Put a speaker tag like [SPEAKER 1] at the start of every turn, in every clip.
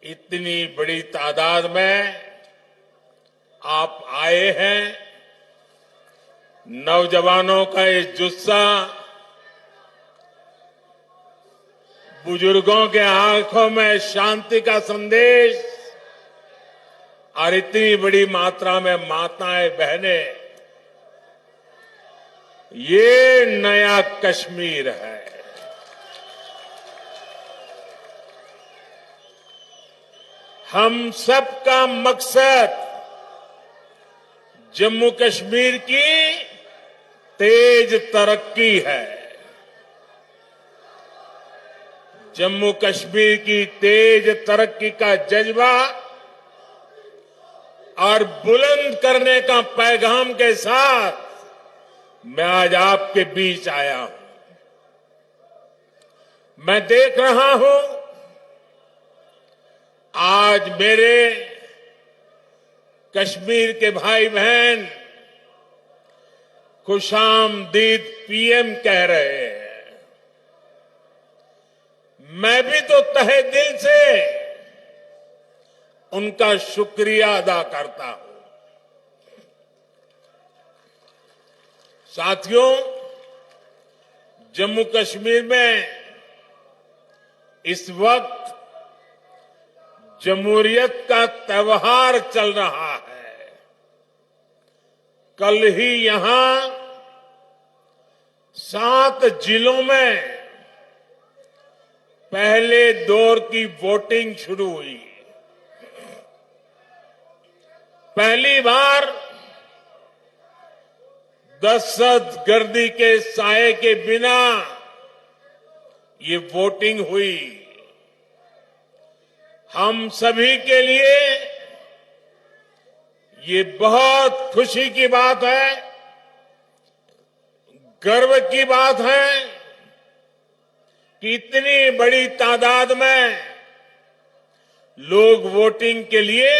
[SPEAKER 1] इतनी बड़ी तादाद में आप आए हैं। नौजवानों का ये जुस्सा, बुजुर्गों के आंखों में शांति का संदेश और इतनी बड़ी मात्रा में माताएं बहनें, ये नया कश्मीर है। हम सबका मकसद जम्मू कश्मीर की तेज तरक्की है। जम्मू कश्मीर की तेज तरक्की का जज्बा और बुलंद करने का पैगाम के साथ मैं आज आपके बीच आया हूं। मैं देख रहा हूं आज मेरे कश्मीर के भाई बहन खुशामदीद पीएम कह रहे हैं। मैं भी तो तहे दिल से उनका शुक्रिया अदा करता हूं। साथियों, जम्मू कश्मीर में इस वक्त जमहूरियत का त्योहार चल रहा है। कल ही यहां 7 जिलों में पहले दौर की वोटिंग शुरू हुई। पहली बार दहशतगर्दी के साए के बिना ये वोटिंग हुई। हम सभी के लिए ये बहुत खुशी की बात है, गर्व की बात है कि इतनी बड़ी तादाद में लोग वोटिंग के लिए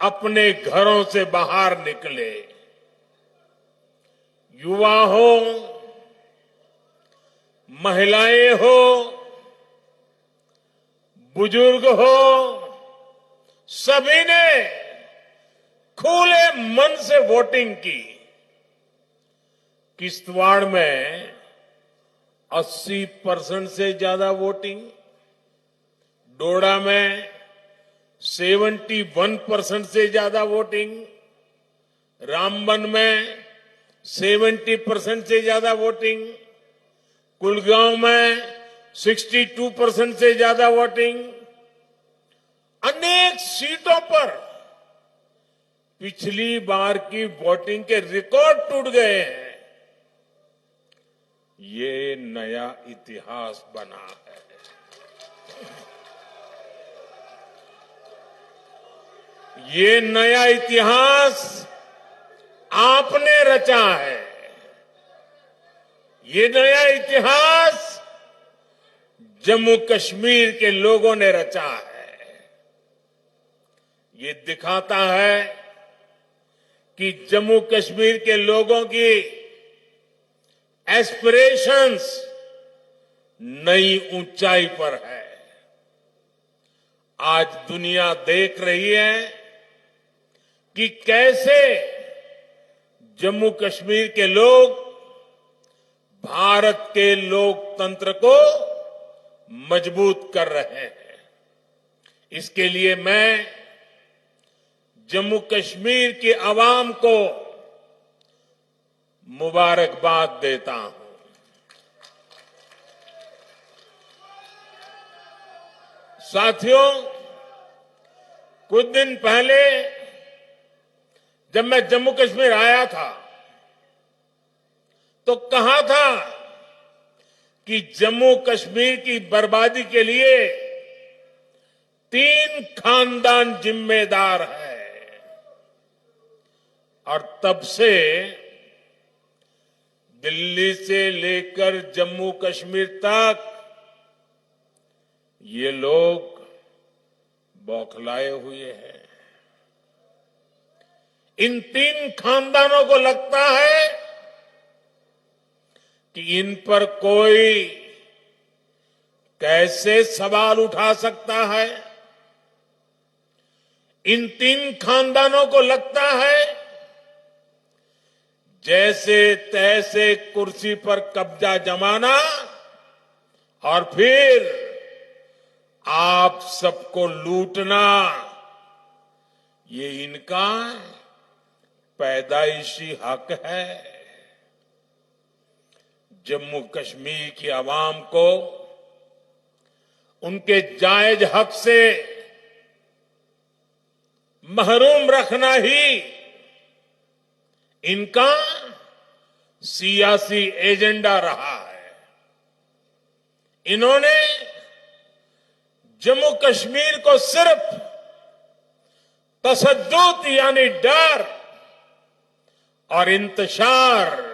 [SPEAKER 1] अपने घरों से बाहर निकले। युवा हो, महिलाएं हो, बुजुर्ग हो, सभी ने खुले मन से वोटिंग की। किश्तवाड़ में 80% से ज्यादा वोटिंग, डोडा में 71% से ज्यादा वोटिंग, रामबन में 70% से ज्यादा वोटिंग, कुलगांव में 62% से ज्यादा वोटिंग। अनेक सीटों पर पिछली बार की वोटिंग के रिकॉर्ड टूट गए हैं। ये नया इतिहास बना है। ये नया इतिहास आपने रचा है। ये नया इतिहास जम्मू कश्मीर के लोगों ने रचा है। ये दिखाता है कि जम्मू कश्मीर के लोगों की एस्पिरेशंस नई ऊंचाई पर है। आज दुनिया देख रही है कि कैसे जम्मू कश्मीर के लोग भारत के लोकतंत्र को मजबूत कर रहे हैं। इसके लिए मैं जम्मू कश्मीर की आवाम को मुबारकबाद देता हूं। साथियों, कुछ दिन पहले जब मैं जम्मू कश्मीर आया था तो कहा था कि जम्मू कश्मीर की बर्बादी के लिए 3 खानदान जिम्मेदार है। और तब से दिल्ली से लेकर जम्मू कश्मीर तक ये लोग बौखलाए हुए हैं। इन 3 खानदानों को लगता है कि इन पर कोई कैसे सवाल उठा सकता है? इन तीन खानदानों को लगता है जैसे तैसे कुर्सी पर कब्जा जमाना और फिर आप सबको लूटना, ये इनका पैदाइशी हक है। जम्मू कश्मीर की आवाम को उनके जायज हक से महरूम रखना ही इनका सियासी एजेंडा रहा है। इन्होंने जम्मू कश्मीर को सिर्फ तशद्दुद यानी डर और इंतशार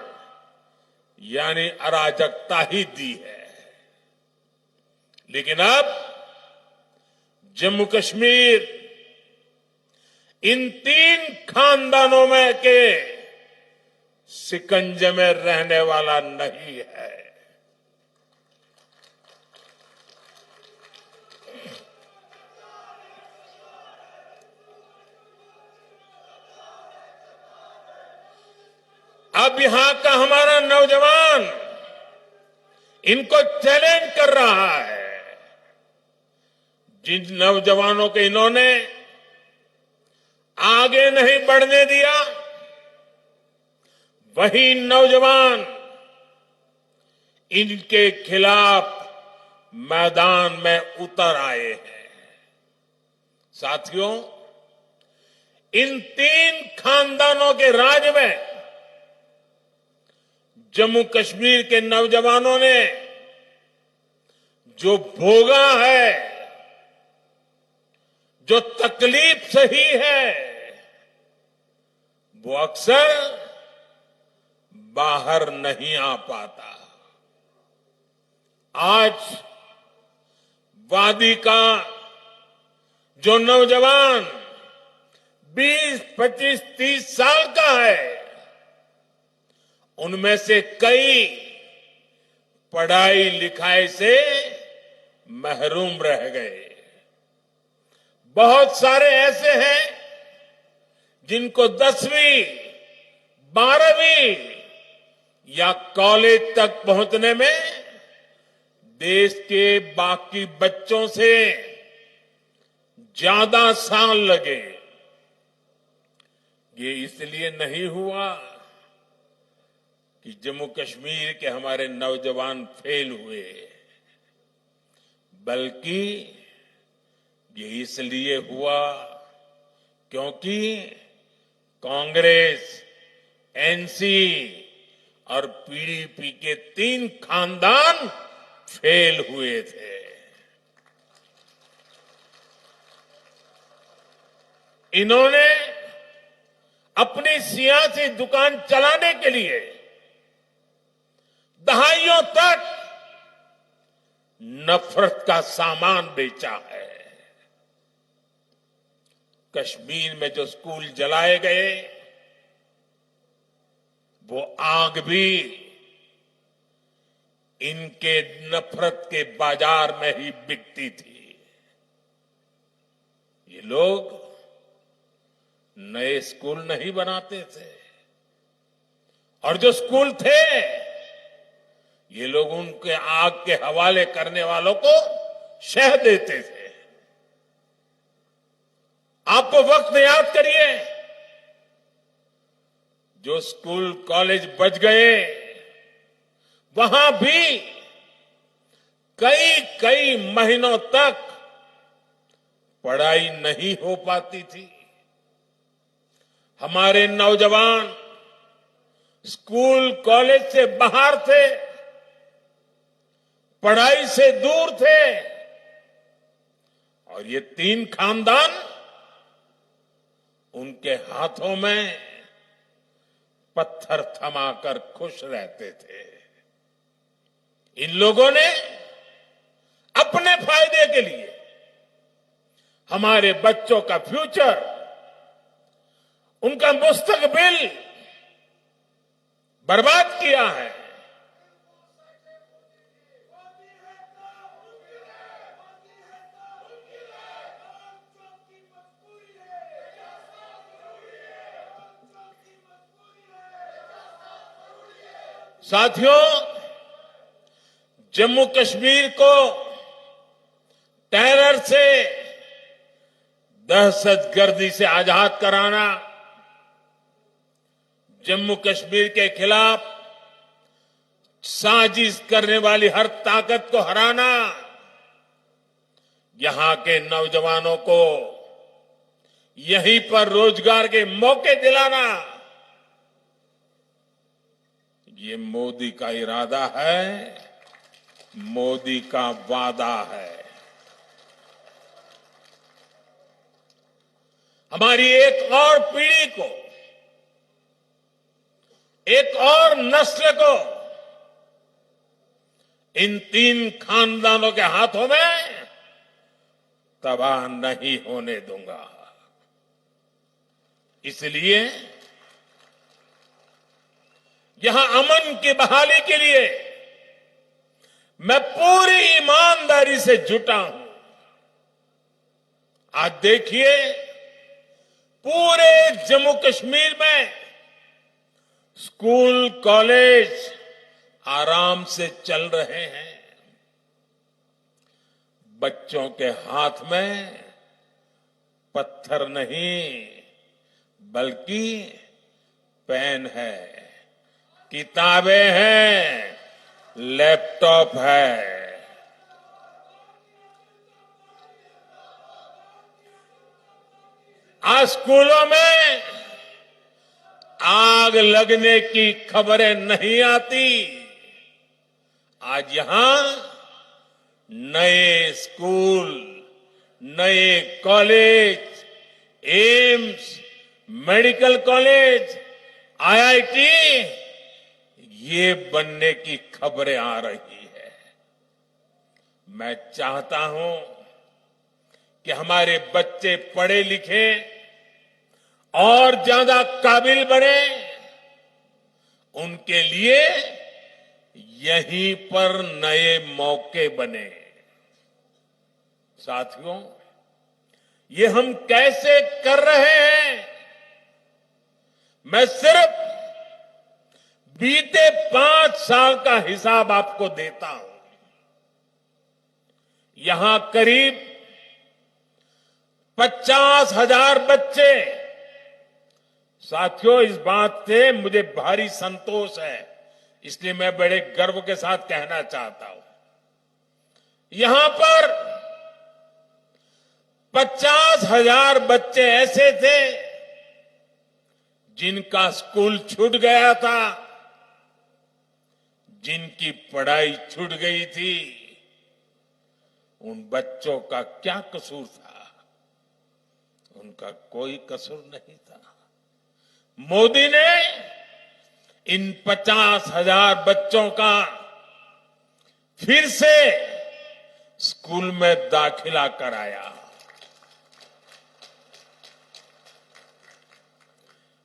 [SPEAKER 1] यानी अराजकता ही दी है। लेकिन अब जम्मू कश्मीर इन तीन खानदानों में के शिकंजे में रहने वाला नहीं है। अब यहां का हमारा नौजवान इनको चैलेंज कर रहा है। जिन नौजवानों को इन्होंने आगे नहीं बढ़ने दिया, वही नौजवान इनके खिलाफ मैदान में उतर आए हैं। साथियों, इन तीन खानदानों के राज में जम्मू कश्मीर के नौजवानों ने जो भोगा है, जो तकलीफ सही है, वो अक्सर बाहर नहीं आ पाता। आज वादी का जो नौजवान 20, 25, 30 साल का है, उनमें से कई पढ़ाई लिखाई से महरूम रह गए। बहुत सारे ऐसे हैं जिनको 10वीं, 12वीं या कॉलेज तक पहुंचने में देश के बाकी बच्चों से ज्यादा साल लगे। ये इसलिए नहीं हुआ कि जम्मू कश्मीर के हमारे नौजवान फेल हुए, बल्कि ये इसलिए हुआ क्योंकि कांग्रेस, एनसी और पीडीपी के तीन खानदान फेल हुए थे। इन्होंने अपनी सियासी दुकान चलाने के लिए दहाइयों तक नफरत का सामान बेचा है। कश्मीर में जो स्कूल जलाए गए, वो आग भी इनके नफरत के बाजार में ही बिकती थी। ये लोग नए स्कूल नहीं बनाते थे, और जो स्कूल थे, ये लोग उनके आग के हवाले करने वालों को शह देते थे। आपको वक्त याद करिए, जो स्कूल कॉलेज बच गए, वहां भी कई कई महीनों तक पढ़ाई नहीं हो पाती थी। हमारे नौजवान स्कूल कॉलेज से बाहर थे, पढ़ाई से दूर थे, और ये तीन खानदान उनके हाथों में पत्थर थमाकर खुश रहते थे। इन लोगों ने अपने फायदे के लिए हमारे बच्चों का फ्यूचर, उनका मुस्तकबिल बर्बाद किया है। साथियों, जम्मू कश्मीर को टेरर से, दहशतगर्दी से आजाद कराना, जम्मू कश्मीर के खिलाफ साजिश करने वाली हर ताकत को हराना, यहां के नौजवानों को यहीं पर रोजगार के मौके दिलाना, ये मोदी का इरादा है, मोदी का वादा है। हमारी एक और पीढ़ी को, एक और नस्ल को इन 3 खानदानों के हाथों में तबाह नहीं होने दूंगा। इसलिए यहां अमन की बहाली के लिए मैं पूरी ईमानदारी से जुटा हूं। आज देखिए, पूरे जम्मू कश्मीर में स्कूल, कॉलेज आराम से चल रहे हैं। बच्चों के हाथ में पत्थर नहीं, बल्कि पेन है, किताबें हैं, लैपटॉप है। आज स्कूलों में आग लगने की खबरें नहीं आती। आज यहां नए स्कूल, नए college, AIIMS, medical college, IIT, ये बनने की खबरें आ रही है। मैं चाहता हूं कि हमारे बच्चे पढ़े लिखे और ज्यादा काबिल बने, उनके लिए यहीं पर नए मौके बने। साथियों, ये हम कैसे कर रहे हैं? मैं सिर्फ बीते 5 साल का हिसाब आपको देता हूं। यहां करीब 50,000 बच्चे, साथियों, इस बात से मुझे भारी संतोष है, इसलिए मैं बड़े गर्व के साथ कहना चाहता हूं, यहां पर 50,000 बच्चे ऐसे थे जिनका स्कूल छूट गया था, जिनकी पढ़ाई छूट गई थी। उन बच्चों का क्या कसूर था? उनका कोई कसूर नहीं था। मोदी ने इन 50,000 बच्चों का फिर से स्कूल में दाखिला कराया।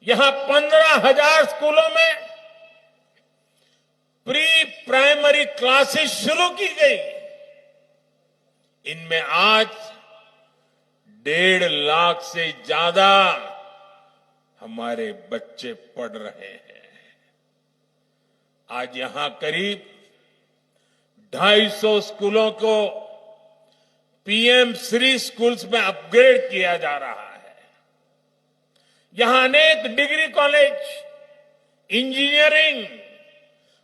[SPEAKER 1] यहां 15,000 स्कूलों में प्री प्राइमरी क्लासेस शुरू की गई। इनमें आज 1.5 लाख से ज्यादा हमारे बच्चे पढ़ रहे हैं। आज यहां करीब 250 स्कूलों को पीएम श्री स्कूल्स में अपग्रेड किया जा रहा है। यहां अनेक डिग्री कॉलेज, इंजीनियरिंग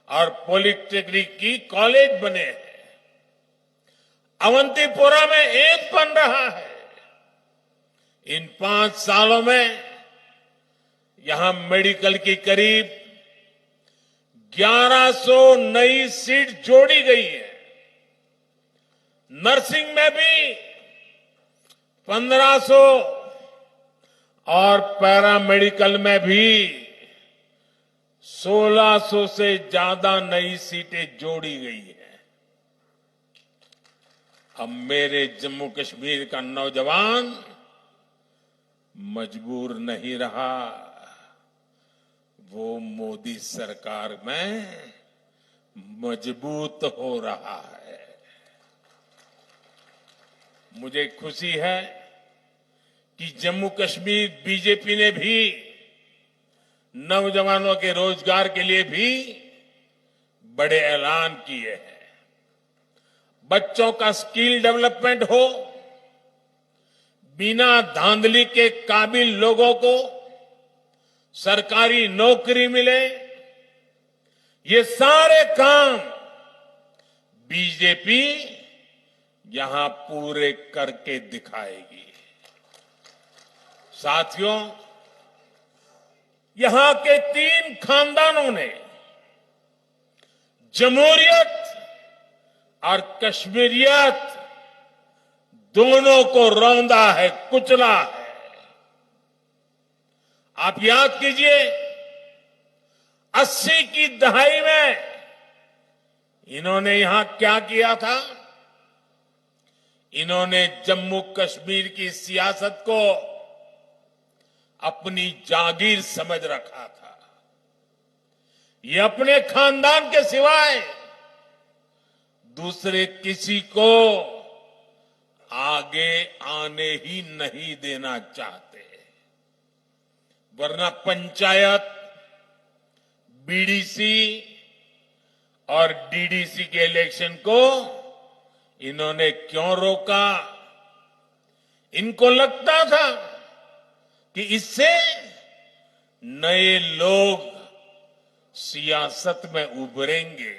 [SPEAKER 1] और पॉलिटेक्निक की कॉलेज बने हैं। अवंतीपोरा में एक बन रहा है। इन 5 सालों में यहां मेडिकल की करीब 1100 नई सीट जोड़ी गई है। नर्सिंग में भी 1500 और पैरामेडिकल में भी 1600 से ज्यादा नई सीटें जोड़ी गई है। अब मेरे जम्मू कश्मीर का नौजवान मजबूर नहीं रहा, वो मोदी सरकार में मजबूत हो रहा है। मुझे खुशी है कि जम्मू कश्मीर बीजेपी ने भी नौजवानों के रोजगार के लिए भी बड़े ऐलान किए हैं। बच्चों का स्किल डेवलपमेंट हो, बिना धांधली के काबिल लोगों को सरकारी नौकरी मिले, ये सारे काम बीजेपी यहां पूरे करके दिखाएगी। साथियों, यहां के 3 खानदानों ने जमहूरियत और कश्मीरियत दोनों को रौंदा है, कुचला है। आप याद कीजिए, 80 की दहाई में इन्होंने यहां क्या किया था? इन्होंने जम्मू कश्मीर की सियासत को अपनी जागीर समझ रखा था। ये अपने खानदान के सिवाय दूसरे किसी को आगे आने ही नहीं देना चाहते, वरना पंचायत, बीडीसी और डीडीसी के इलेक्शन को इन्होंने क्यों रोका? इनको लगता था कि इससे नए लोग सियासत में उभरेंगे।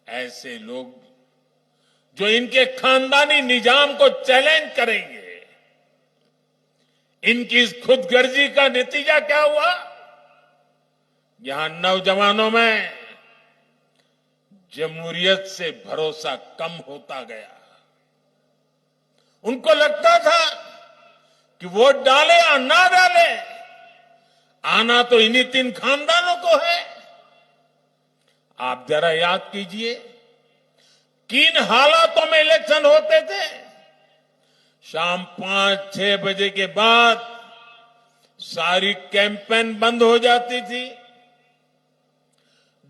[SPEAKER 1] ऐसे लोग जो इनके खानदानी निजाम को चैलेंज करेंगे। इनकी इस खुदगर्जी का नतीजा क्या हुआ? यहां नौजवानों में जमहूरियत से भरोसा कम होता गया। उनको लगता था कि वोट डाले या ना डाले, आना तो इन्हीं 3 खानदानों को है। आप जरा याद कीजिए, किन हालातों में इलेक्शन होते थे। शाम 5-6 बजे के बाद सारी कैंपेन बंद हो जाती थी।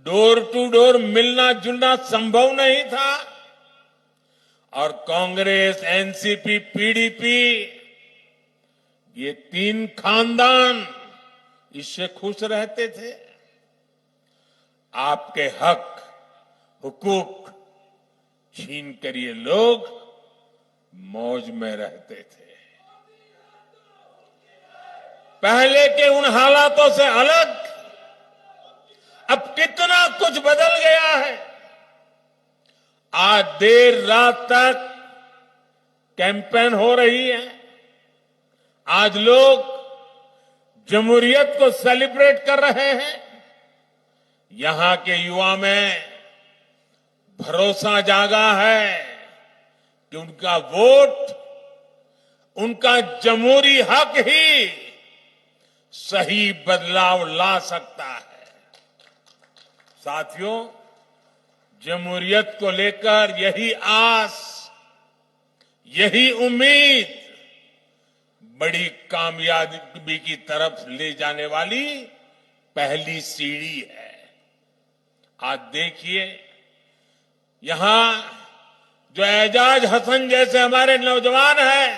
[SPEAKER 1] डोर टू डोर मिलना जुलना संभव नहीं था और कांग्रेस, एनसीपी, पीडीपी, ये 3 खानदान इससे खुश रहते थे। आपके हक, हुकूक छीन कर ये लोग मौज में रहते थे। पहले के उन हालातों से अलग अब कितना कुछ बदल गया है। आज देर रात तक कैंपेन हो रही है। आज लोग जमहूरियत को सेलिब्रेट कर रहे हैं। यहां के युवा में भरोसा जागा है कि उनका वोट, उनका जमहूरी हक ही सही बदलाव ला सकता है। साथियों, जमहूरियत को लेकर यही आस, यही उम्मीद बड़ी कामयाबी की तरफ ले जाने वाली पहली सीढ़ी है। आज देखिए, यहां जो एजाज हसन जैसे हमारे नौजवान हैं,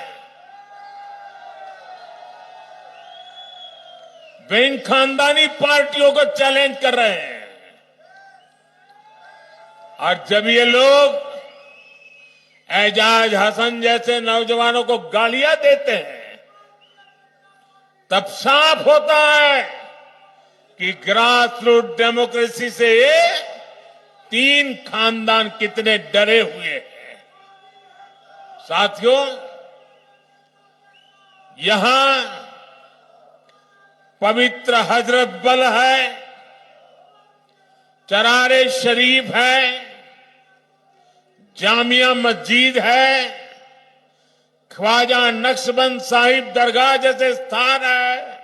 [SPEAKER 1] वे इन खानदानी पार्टियों को चैलेंज कर रहे हैं। और जब ये लोग एजाज हसन जैसे नौजवानों को गालियां देते हैं, तब साफ होता है कि ग्रास रूट डेमोक्रेसी से ये 3 खानदान कितने डरे हुए हैं। साथियों, यहां पवित्र हजरत बल है, चरारे शरीफ है, जामिया मस्जिद है, ख्वाजा नक्शबंद साहिब दरगाह जैसे स्थान है,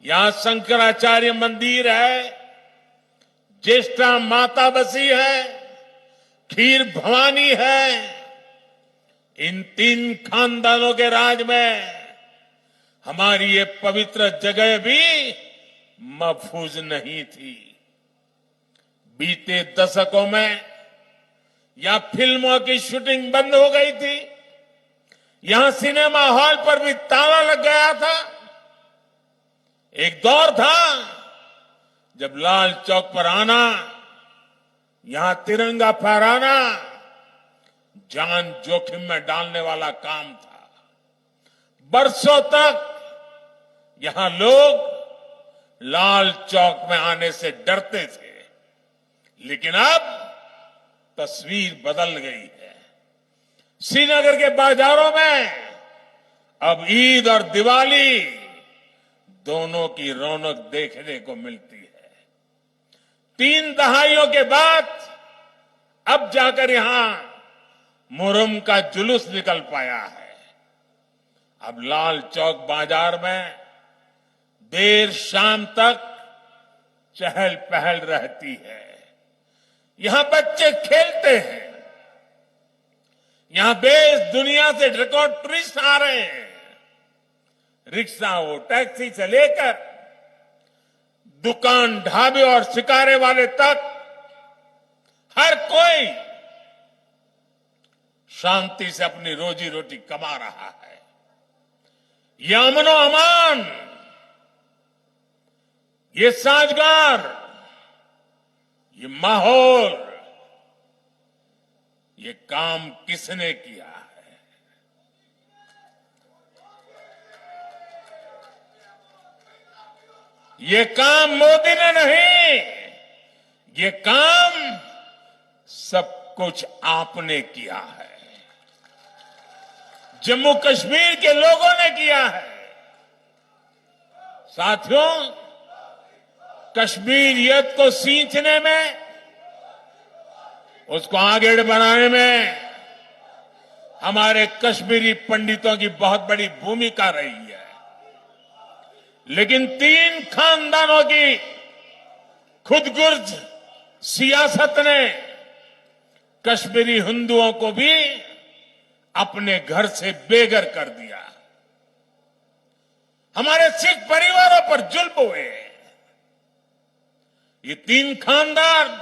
[SPEAKER 1] यहां शंकराचार्य मंदिर है, ज्येष्ठा माता बसी है, खीर भवानी है। इन 3 खानदानों के राज में हमारी ये पवित्र जगह भी महफूज नहीं थी। बीते दशकों में यहां फिल्मों की शूटिंग बंद हो गई थी। यहां सिनेमा हॉल पर भी ताला लग गया था। एक दौर था जब लाल चौक पर आना यहां तिरंगा फहराना जान जोखिम में डालने वाला काम था। बरसों तक यहां लोग लाल चौक में आने से डरते थे, लेकिन अब तस्वीर बदल गई है। श्रीनगर के बाजारों में अब ईद और दिवाली दोनों की रौनक देखने को मिलती है। 3 दहाइयों के बाद अब जाकर यहां मुहर्रम का जुलूस निकल पाया है। अब लाल चौक बाजार में देर शाम तक चहल पहल रहती है। यहां बच्चे खेलते हैं, यहां देश दुनिया से रिकॉर्ड टूरिस्ट आ रहे हैं। रिक्शा हो, टैक्सी से लेकर दुकान, ढाबे और शिकारे वाले तक हर कोई शांति से अपनी रोजी रोटी कमा रहा है। ये अमनो अमान, ये साजगार, ये माहौल, ये काम किसने किया है? ये काम मोदी ने नहीं, ये काम सब कुछ आपने किया है, जम्मू कश्मीर के लोगों ने किया है। साथियों, कश्मीरियत को सींचने में, उसको आगे बढ़ाने में हमारे कश्मीरी पंडितों की बहुत बड़ी भूमिका रही है। लेकिन 3 खानदानों की खुदगर्ज सियासत ने कश्मीरी हिंदुओं को भी अपने घर से बेघर कर दिया। हमारे सिख परिवारों पर जुल्म हुए। ये 3 खानदान,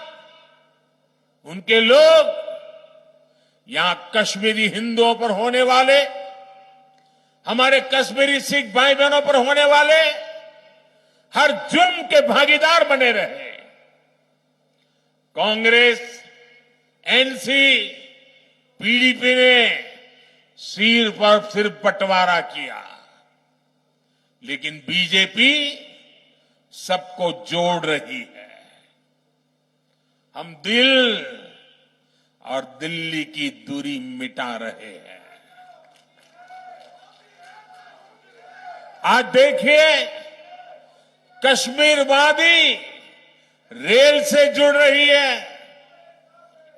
[SPEAKER 1] उनके लोग यहां कश्मीरी हिंदुओं पर होने वाले, हमारे कश्मीरी सिख भाई बहनों पर होने वाले हर जुर्म के भागीदार बने रहे। कांग्रेस, एनसी, पीडीपी ने सिर पर सिर बंटवारा किया, लेकिन बीजेपी सबको जोड़ रही है। हम दिल और दिल्ली की दूरी मिटा रहे हैं। आज देखिए, कश्मीर वादी रेल से जुड़ रही है।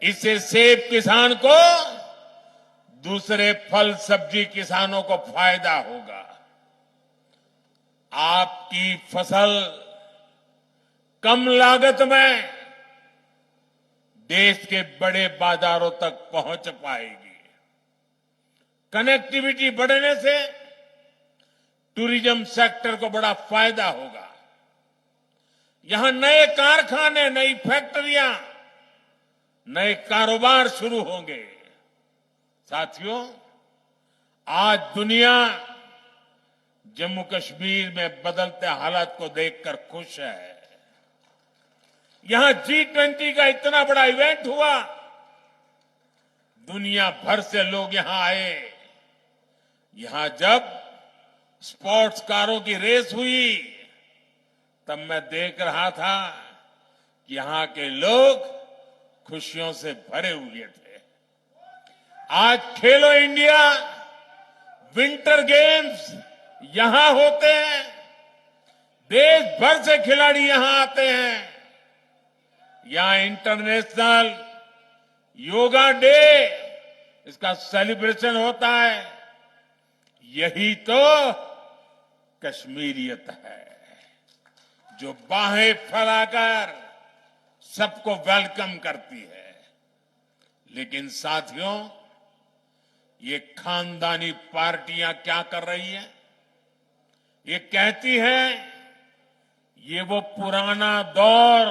[SPEAKER 1] इससे सेब किसान को, दूसरे फल सब्जी किसानों को फायदा होगा। आपकी फसल कम लागत में देश के बड़े बाजारों तक पहुंच पाएगी। कनेक्टिविटी बढ़ने से टूरिज्म सेक्टर को बड़ा फायदा होगा। यहां नए कारखाने, नई फैक्ट्रियां, नए कारोबार शुरू होंगे। साथियों, आज दुनिया जम्मू कश्मीर में बदलते हालात को देखकर खुश है। यहां G20 का इतना बड़ा इवेंट हुआ, दुनिया भर से लोग यहां आए। यहां जब स्पोर्ट्स कारों की रेस हुई, तब मैं देख रहा था कि यहां के लोग खुशियों से भरे हुए थे। आज खेलो इंडिया विंटर गेम्स यहां होते हैं, देश भर से खिलाड़ी यहां आते हैं। यहां इंटरनेशनल योगा डे, इसका सेलिब्रेशन होता है। यही तो कश्मीरियत है, जो बाहें फैलाकर सबको वेलकम करती है। लेकिन साथियों, ये खानदानी पार्टियां क्या कर रही हैं? ये कहती हैं ये वो पुराना दौर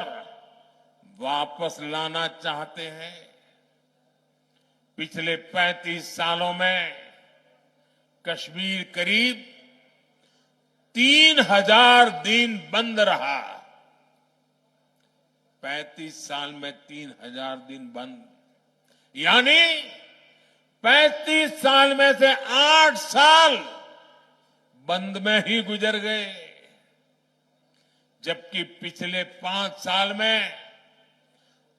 [SPEAKER 1] वापस लाना चाहते हैं। पिछले 35 सालों में कश्मीर करीब 3000 दिन बंद रहा। 35 साल में 3,000 दिन बंद, यानी 35 साल में से 8 साल बंद में ही गुजर गए, जबकि पिछले 5 साल में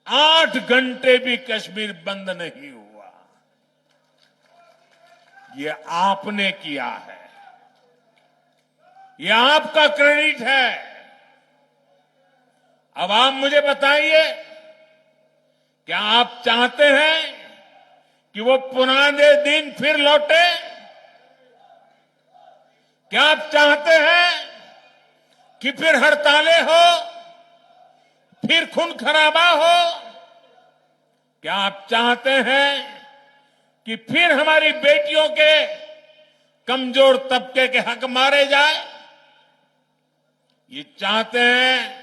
[SPEAKER 1] 8 घंटे भी कश्मीर बंद नहीं हुआ। ये आपने किया है, ये आपका क्रेडिट है। अब आप मुझे बताइए, क्या आप चाहते हैं कि वो पुराने दिन फिर लौटे? क्या आप चाहते हैं कि फिर हड़तालें हो, फिर खून खराबा हो? क्या आप चाहते हैं कि फिर हमारी बेटियों के कमजोर तबके के हक मारे जाए? ये चाहते हैं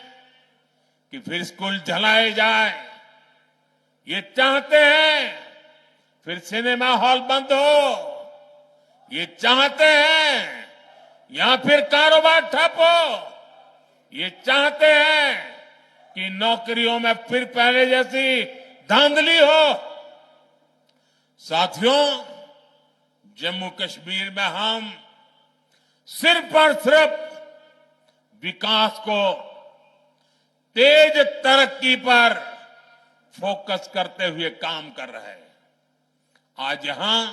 [SPEAKER 1] कि फिर स्कूल जलाए जाए? ये चाहते हैं फिर सिनेमा हॉल बंद हो? ये चाहते हैं या फिर कारोबार ठप हो? ये चाहते हैं कि नौकरियों में फिर पहले जैसी धांधली हो? साथियों, जम्मू कश्मीर में हम सिर्फ और सिर्फ विकास को, तेज तरक्की पर फोकस करते हुए काम कर रहे हैं। आज यहां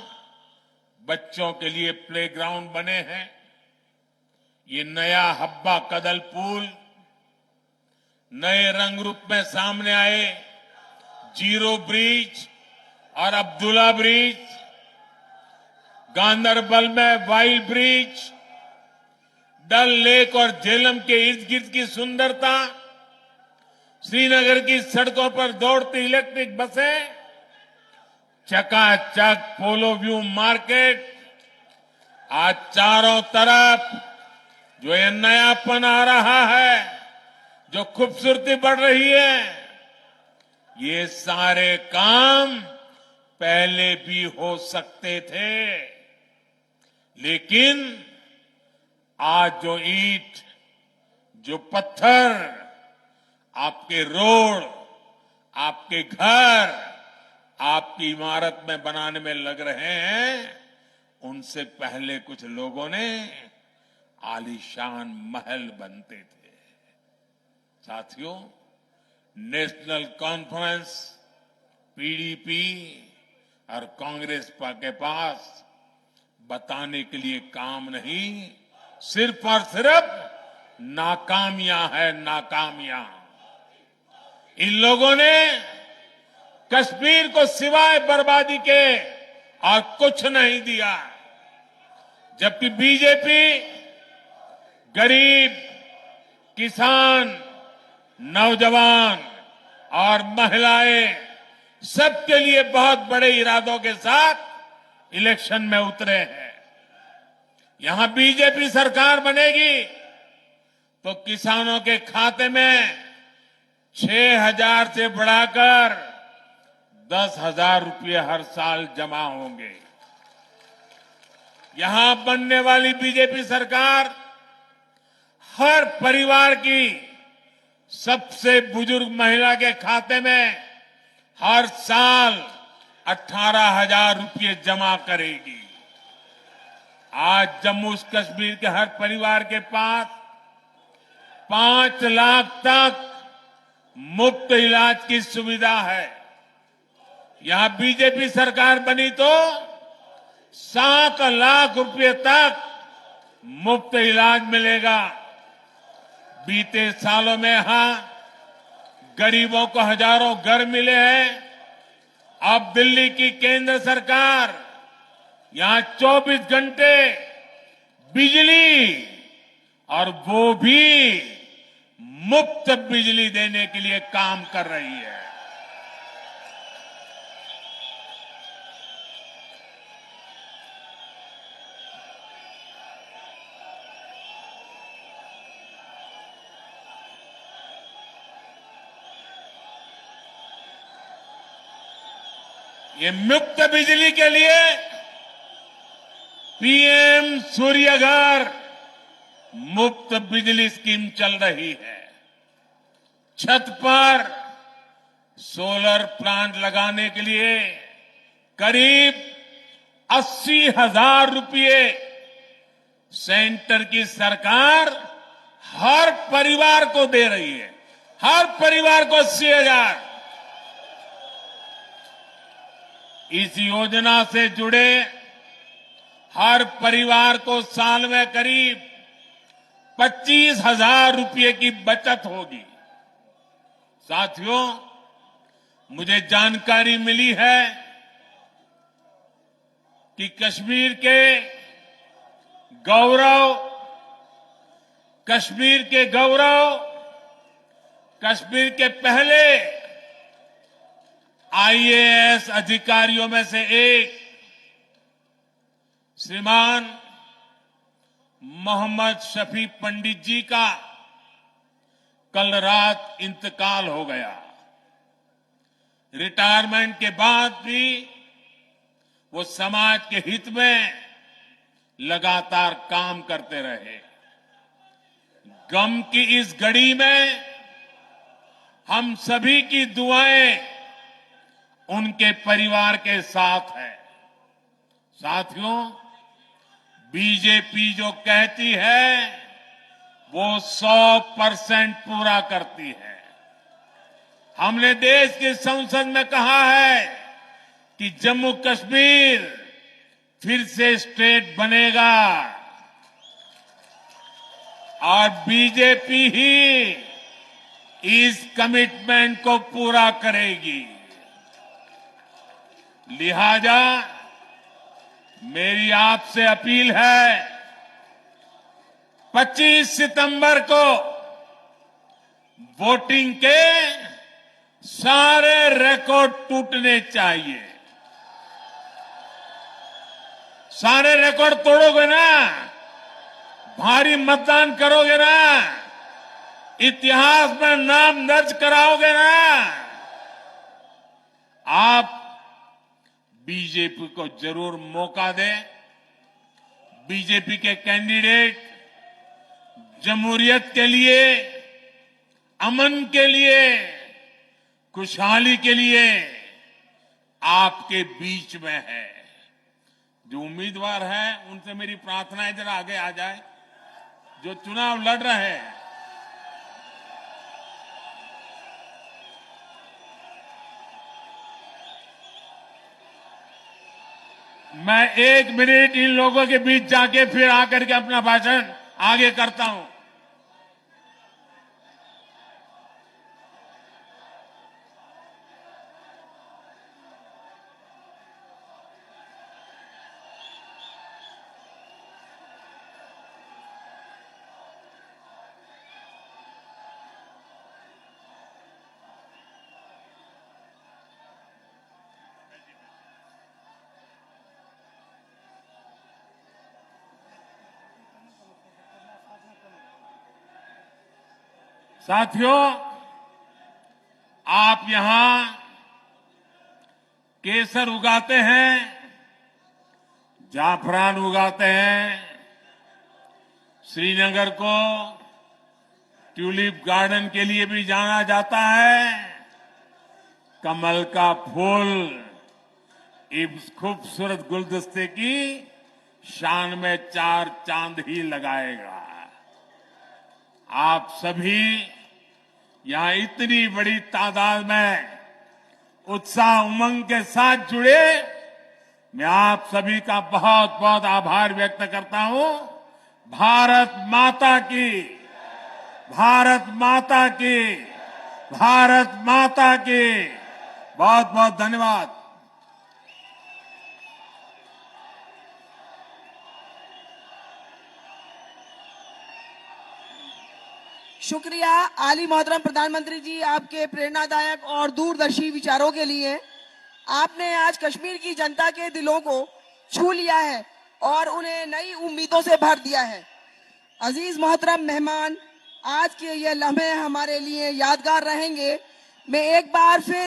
[SPEAKER 1] बच्चों के लिए प्लेग्राउंड बने हैं। ये नया हब्बा कदल पुल, नए रंग रूप में सामने आए जीरो ब्रिज और अब्दुल्ला ब्रिज, गांदरबल में वाइल ब्रिज, डल लेक और झेलम के इर्द गिर्द की सुंदरता, श्रीनगर की सड़कों पर दौड़ती इलेक्ट्रिक बसें, चकाचक पोलो व्यू मार्केट, आज चारों तरफ जो ये नयापन आ रहा है, जो खूबसूरती बढ़ रही है, ये सारे काम पहले भी हो सकते थे, लेकिन आज जो ईंट, जो पत्थर आपके रोड, आपके घर, आपकी इमारत में बनाने में लग रहे हैं, उनसे पहले कुछ लोगों ने आलीशान महल बनते थे। साथियों, नेशनल कॉन्फ्रेंस, पीडीपी और कांग्रेस के पास बताने के लिए काम नहीं, सिर्फ और सिर्फ नाकामियां है, नाकामियां। इन लोगों ने कश्मीर को सिवाय बर्बादी के और कुछ नहीं दिया, जबकि बीजेपी गरीब, किसान, नौजवान और महिलाएं सबके लिए बहुत बड़े इरादों के साथ इलेक्शन में उतरे हैं। यहां बीजेपी सरकार बनेगी तो किसानों के खाते में 6,000 से बढ़ाकर 10,000 रुपये हर साल जमा होंगे। यहां बनने वाली बीजेपी सरकार हर परिवार की सबसे बुजुर्ग महिला के खाते में हर साल 18,000 रुपये जमा करेगी। आज जम्मू कश्मीर के हर परिवार के पास 5 लाख तक मुफ्त इलाज की सुविधा है। यहां बीजेपी सरकार बनी तो 7 लाख रुपये तक मुफ्त इलाज मिलेगा। बीते सालों में यहां गरीबों को हजारों घर मिले हैं। अब दिल्ली की केंद्र सरकार यहां 24 घंटे बिजली, और वो भी मुफ्त बिजली देने के लिए काम कर रही है। ये मुफ्त बिजली के लिए पीएम सूर्यघर मुफ्त बिजली स्कीम चल रही है। छत पर सोलर प्लांट लगाने के लिए करीब 80,000 रुपये सेंटर की सरकार हर परिवार को दे रही है। हर परिवार को 80,000। इस योजना से जुड़े हर परिवार को साल में करीब 25,000 रुपये की बचत होगी। साथियों, मुझे जानकारी मिली है कि कश्मीर के गौरव, कश्मीर के पहले आईएएस अधिकारियों में से एक श्रीमान मोहम्मद शफी पंडित जी का कल रात इंतकाल हो गया। रिटायरमेंट के बाद भी वो समाज के हित में लगातार काम करते रहे। गम की इस घड़ी में हम सभी की दुआएं उनके परिवार के साथ है। साथियों, बीजेपी जो कहती है वो 100% पूरा करती है। हमने देश की संसद में कहा है कि जम्मू कश्मीर फिर से स्टेट बनेगा और बीजेपी ही इस कमिटमेंट को पूरा करेगी। लिहाजा मेरी आपसे अपील है, 25 सितंबर को वोटिंग के सारे रिकॉर्ड टूटने चाहिए। सारे रिकॉर्ड तोड़ोगे ना, भारी मतदान करोगे ना, इतिहास में नाम दर्ज कराओगे ना, आप बीजेपी को जरूर मौका दें। बीजेपी के कैंडिडेट जमहूरियत के लिए, अमन के लिए, खुशहाली के लिए आपके बीच में है। जो उम्मीदवार है उनसे मेरी प्रार्थना है जरा आगे आ जाए, जो चुनाव लड़ रहे हैं। मैं 1 मिनट इन लोगों के बीच जाके फिर आकर के अपना भाषण आगे करता हूं। साथियों, आप यहां केसर उगाते हैं, जाफरान उगाते हैं। श्रीनगर को ट्यूलिप गार्डन के लिए भी जाना जाता है। कमल का फूल इस खूबसूरत गुलदस्ते की शान में 4 चांद ही लगाएगा। आप सभी यहां इतनी बड़ी तादाद में उत्साह उमंग के साथ जुड़े, मैं आप सभी का बहुत बहुत आभार व्यक्त करता हूं। भारत माता की, भारत माता की, भारत माता की। बहुत बहुत धन्यवाद।
[SPEAKER 2] शुक्रिया आली मोहतरम प्रधानमंत्री जी, आपके प्रेरणादायक और दूरदर्शी विचारों के लिए। आपने आज कश्मीर की जनता के दिलों को छू लिया है और उन्हें नई उम्मीदों से भर दिया है। अजीज मोहतरम मेहमान, आज के ये लम्हे हमारे लिए यादगार रहेंगे। मैं एक बार फिर